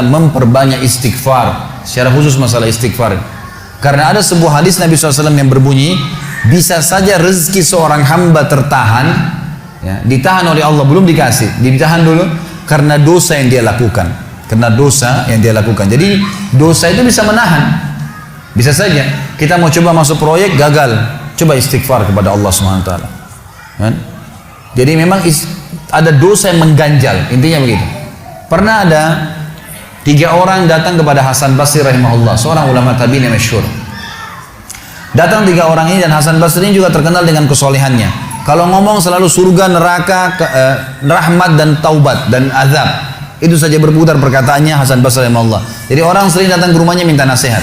memperbanyak istighfar, secara khusus masalah istighfar. Karena ada sebuah hadis Nabi SAW yang berbunyi, bisa saja rezeki seorang hamba tertahan, ya, ditahan oleh Allah, belum dikasih, ditahan dulu karena dosa yang dia lakukan. Karena dosa yang dia lakukan. Jadi dosa itu bisa menahan. Bisa saja kita mau coba masuk proyek gagal, coba istighfar kepada Allah SWT. Kan? Jadi memang ada dosa yang mengganjal, intinya begitu. Pernah ada 3 orang datang kepada Hasan Basri rahimahullah, seorang ulama tabi'in yang masyhur. Datang 3 orang ini, dan Hasan Basri ini juga terkenal dengan kesolehannya. Kalau ngomong selalu surga, neraka, rahmat dan taubat dan azab. Itu saja berputar perkataannya Hasan Basri rahimahullah. Jadi orang sering datang ke rumahnya minta nasihat.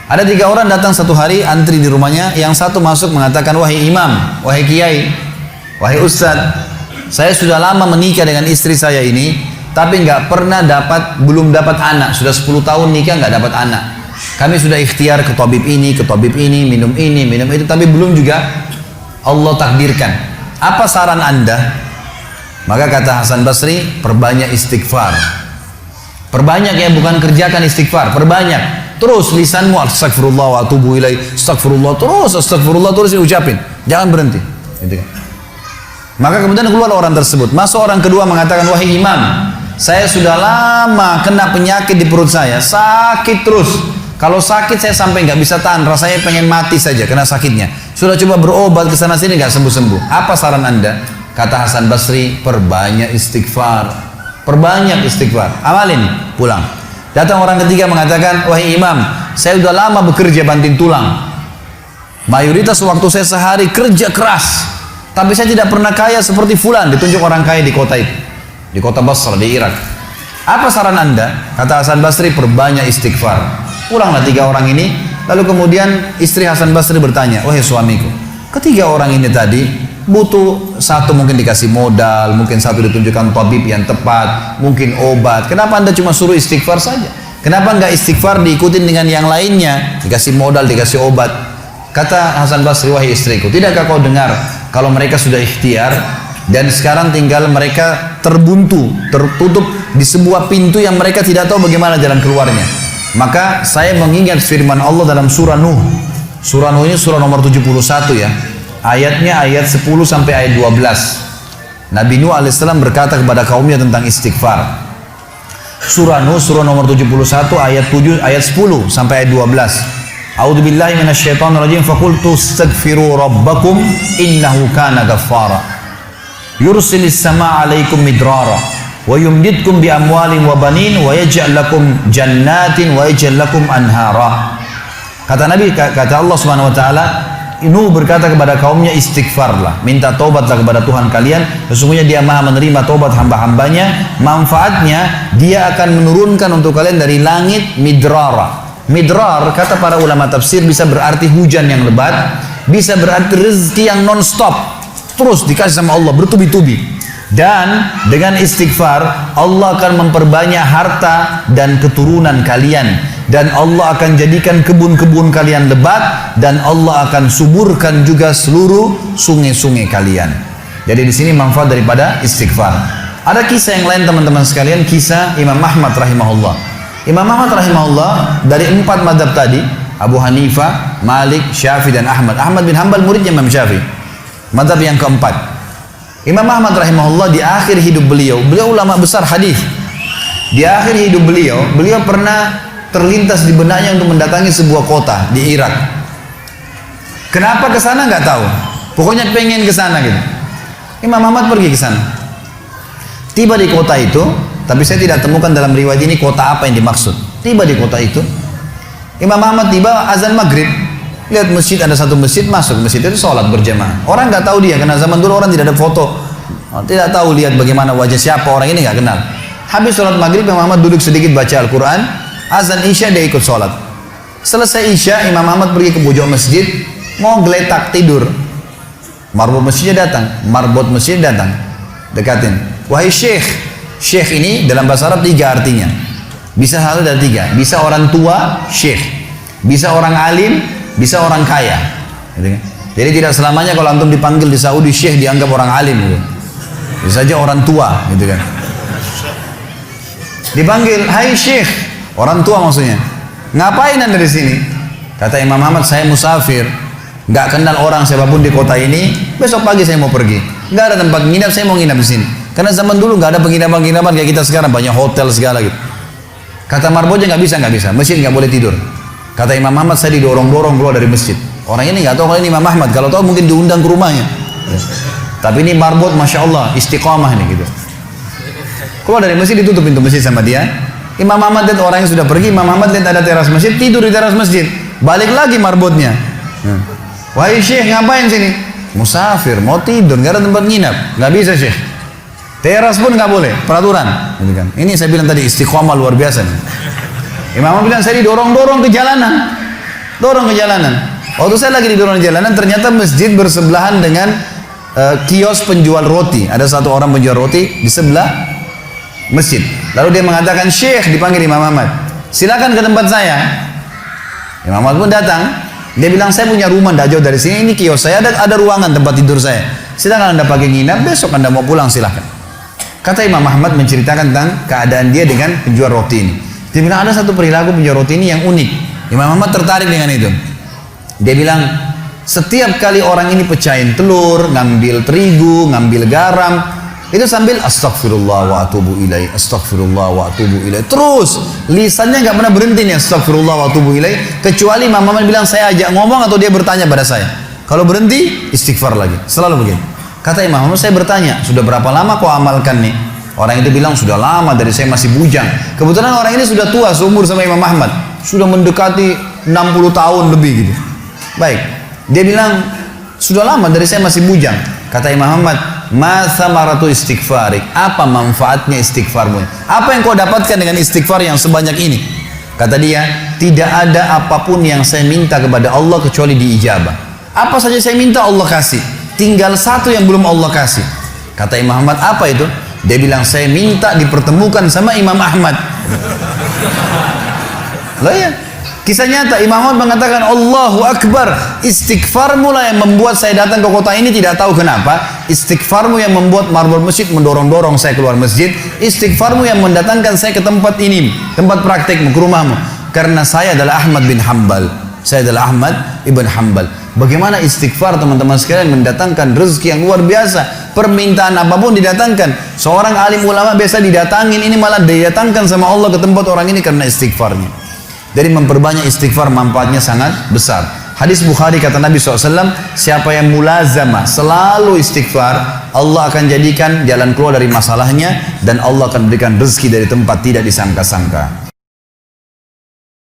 Ada 3 orang datang satu hari, antri di rumahnya. Yang satu masuk mengatakan, wahai imam, wahai kiai, wahai ustadz, saya sudah lama menikah dengan istri saya ini, tapi belum dapat anak. Sudah 10 tahun nikah nggak dapat anak. Kami sudah ikhtiar ke tabib ini, minum itu, tapi belum juga Allah takdirkan. Apa saran Anda? Maka kata Hasan Basri, perbanyak istighfar. Perbanyak ya, bukan kerjakan istighfar, perbanyak. Terus lisanmu astagfirullah wa atubu ilaih, astagfirullah terus ucapin, jangan berhenti. Gitu kan. Maka kemudian keluar orang tersebut. Masuk orang kedua mengatakan, wahai imam, saya sudah lama kena penyakit di perut saya, sakit terus. Kalau sakit saya sampai nggak bisa tahan, rasanya pengen mati saja kena sakitnya. Sudah coba berobat ke sana sini nggak sembuh-sembuh. Apa saran Anda? Kata Hasan Basri, perbanyak istighfar. Perbanyak istighfar. Amalin, pulang. Datang orang ketiga mengatakan, wahai imam, saya sudah lama bekerja banting tulang. Mayoritas waktu saya sehari kerja keras, tapi saya tidak pernah kaya seperti fulan. Ditunjuk orang kaya di kota itu, di kota Basra, di Irak. Apa saran Anda? Kata Hasan Basri, perbanyak istighfar. Pulanglah 3 orang ini. Lalu kemudian istri Hasan Basri bertanya, wahai suamiku, ketiga orang ini tadi butuh satu mungkin dikasih modal, mungkin satu ditunjukkan tabib yang tepat, mungkin obat. Kenapa Anda cuma suruh istighfar saja? Kenapa nggak istighfar diikutin dengan yang lainnya? Dikasih modal, dikasih obat. Kata Hasan Basri, wahai istriku, tidakkah kau dengar kalau mereka sudah ikhtiar dan sekarang tinggal mereka terbuntu, tertutup di sebuah pintu yang mereka tidak tahu bagaimana jalan keluarnya. Maka saya mengingat firman Allah dalam surah Nuh. Surah Nuh ini surah nomor 71 ya. Ayatnya ayat 10 sampai ayat 12. Nabi Nuh alaihissalam berkata kepada kaumnya tentang istighfar. Surah Nuh surah nomor 71 ayat 7 ayat 10 sampai ayat 12. A'udzubillahi minasyaitonirrajim, faqultu astaghfiru rabbakum innahu kana ghaffara. Yursilis samaa 'alaikum midrara wa yumdidkum bi amwalin wa banin wa yaj'al lakum jannatin wa yaj'al lakum anhara. Kata Nabi, kata Allah Subhanahu wa taala, Nuh berkata kepada kaumnya, istighfarlah, minta taubatlah kepada Tuhan kalian, sesungguhnya Dia Maha menerima taubat hamba-hambanya. Manfaatnya Dia akan menurunkan untuk kalian dari langit midrara. Midrar kata para ulama tafsir bisa berarti hujan yang lebat, bisa berarti rezeki yang non-stop, terus dikasih sama Allah bertubi-tubi. Dan dengan istighfar Allah akan memperbanyak harta dan keturunan kalian, dan Allah akan jadikan kebun-kebun kalian lebat, dan Allah akan suburkan juga seluruh sungai-sungai kalian. Jadi di sini manfaat daripada istighfar. Ada kisah yang lain teman-teman sekalian, kisah Imam Ahmad rahimahullah. Imam Ahmad rahimahullah dari 4 madhab tadi, Abu Hanifah, Malik, Syafi'i dan Ahmad. Ahmad bin Hanbal muridnya Imam Syafi'i. Madhab yang keempat. Imam Ahmad rahimahullah di akhir hidup beliau ulama besar hadis. Di akhir hidup beliau pernah terlintas di benaknya untuk mendatangi sebuah kota di Irak. Kenapa ke sana nggak tahu. Pokoknya pengen ke sana gitu. Imam Ahmad pergi ke sana. Tiba di kota itu, tapi saya tidak temukan dalam riwayat ini kota apa yang dimaksud. Tiba di kota itu, Imam Ahmad tiba azan maghrib. Lihat masjid, ada satu masjid, masuk masjid itu sholat berjamaah. Orang nggak tahu dia, karena zaman dulu orang tidak ada foto, tidak tahu lihat bagaimana wajah siapa orang ini, nggak kenal. Habis sholat maghrib, Imam Ahmad duduk sedikit baca Al-Quran. Azan isya dia ikut sholat. Selesai isya, Imam Ahmad pergi ke pojok masjid, mau geletak tidur. Marbot masjidnya datang, dekatin. Wahai syekh, syekh ini dalam bahasa Arab 3 artinya. Bisa satu dari 3. Bisa orang tua, syekh. Bisa orang alim, bisa orang kaya. Jadi tidak selamanya kalau antum dipanggil di Saudi syekh dianggap orang alim gitu. Bisa saja orang tua gitu kan. Dipanggil, hai Syekh, orang tua maksudnya. Ngapain anda di sini? Kata Imam Ahmad, saya musafir, nggak kenal orang siapapun di kota ini. Besok pagi saya mau pergi, nggak ada tempat nginap, saya mau nginap di sini. Karena zaman dulu nggak ada penginapan-penginapan kayak kita sekarang, banyak hotel segala gitu. Kata marbotnya nggak bisa, masjid nggak boleh tidur. Kata Imam Ahmad, saya didorong-dorong keluar dari masjid. Orang ini nggak tahu kalau ini Imam Ahmad, kalau tahu mungkin diundang ke rumahnya. Tapi ini marbot, masya Allah, istiqamah ini gitu. Keluar dari masjid, ditutup pintu masjid sama dia. Imam Ahmad lihat orang yang sudah pergi, Imam Ahmad lihat ada teras masjid, tidur di teras masjid. Balik lagi marbotnya. Wahai Syekh, ngapain sini? Musafir, mau tidur, nggak ada tempat nginap. Nggak bisa Syekh. Teras pun nggak boleh, peraturan. Ini saya bilang tadi, istiqamah luar biasa nih. Imam Ahmad bilang, saya didorong-dorong ke jalanan. Dorong ke jalanan. Waktu saya lagi didorong ke jalanan, ternyata masjid bersebelahan dengan kios penjual roti. Ada satu orang penjual roti di sebelah masjid. Lalu dia mengatakan, Syekh, dipanggil Imam Ahmad, silakan ke tempat saya. Imam Ahmad pun datang. Dia bilang, saya punya rumah tidak jauh dari sini, ini kios saya, ada ruangan tempat tidur saya. Silakan anda pakai nginap, besok anda mau pulang silakan. Kata Imam Ahmad menceritakan tentang keadaan dia dengan penjual roti ini. Dia bilang, ada satu perilaku penjual roti ini yang unik. Imam Ahmad tertarik dengan itu. Dia bilang, setiap kali orang ini pecahin telur, ngambil terigu, ngambil garam, itu sambil astagfirullah wa atubu ilaih, astagfirullah wa atubu ilaih. Terus lisannya nggak pernah berhenti nih, astagfirullah wa atubu ilaih, kecuali Imam Ahmad bilang, saya ajak ngomong atau dia bertanya pada saya. Kalau berhenti, istighfar lagi. Selalu begini. Kata Imam Ahmad, saya bertanya, sudah berapa lama kau amalkan nih? Orang itu bilang, sudah lama, dari saya masih bujang. Kebetulan orang ini sudah tua, seumur sama Imam Ahmad, sudah mendekati 60 tahun lebih gitu. Baik, dia bilang, sudah lama, dari saya masih bujang. Kata Imam Ahmad, ma thamaratu istighfarik, apa manfaatnya istighfarmu? Apa yang kau dapatkan dengan istighfar yang sebanyak ini? Kata dia, tidak ada apapun yang saya minta kepada Allah kecuali diijabah. Apa saja saya minta Allah kasih, tinggal satu yang belum Allah kasih. Kata Imam Ahmad, apa itu? Dia bilang, saya minta dipertemukan sama Imam Ahmad. Lah ya, kisah nyata. Imam Ahmad mengatakan, Allahu Akbar, istighfarmu lah yang membuat saya datang ke kota ini, tidak tahu kenapa. Istighfarmu yang membuat marbot masjid mendorong-dorong saya keluar masjid. Istighfarmu yang mendatangkan saya ke tempat ini, tempat praktekmu, ke rumahmu. Karena saya adalah Ahmad bin Hanbal. Saya adalah Ahmad ibn Hanbal. Bagaimana istighfar teman-teman sekalian mendatangkan rezeki yang luar biasa. Permintaan apapun didatangkan. Seorang alim ulama biasa didatangin, ini malah didatangkan sama Allah ke tempat orang ini karena istighfarnya. Jadi memperbanyak istighfar manfaatnya sangat besar. Hadis Bukhari kata Nabi SAW, siapa yang mulazamah selalu istighfar, Allah akan jadikan jalan keluar dari masalahnya dan Allah akan berikan rezeki dari tempat tidak disangka-sangka.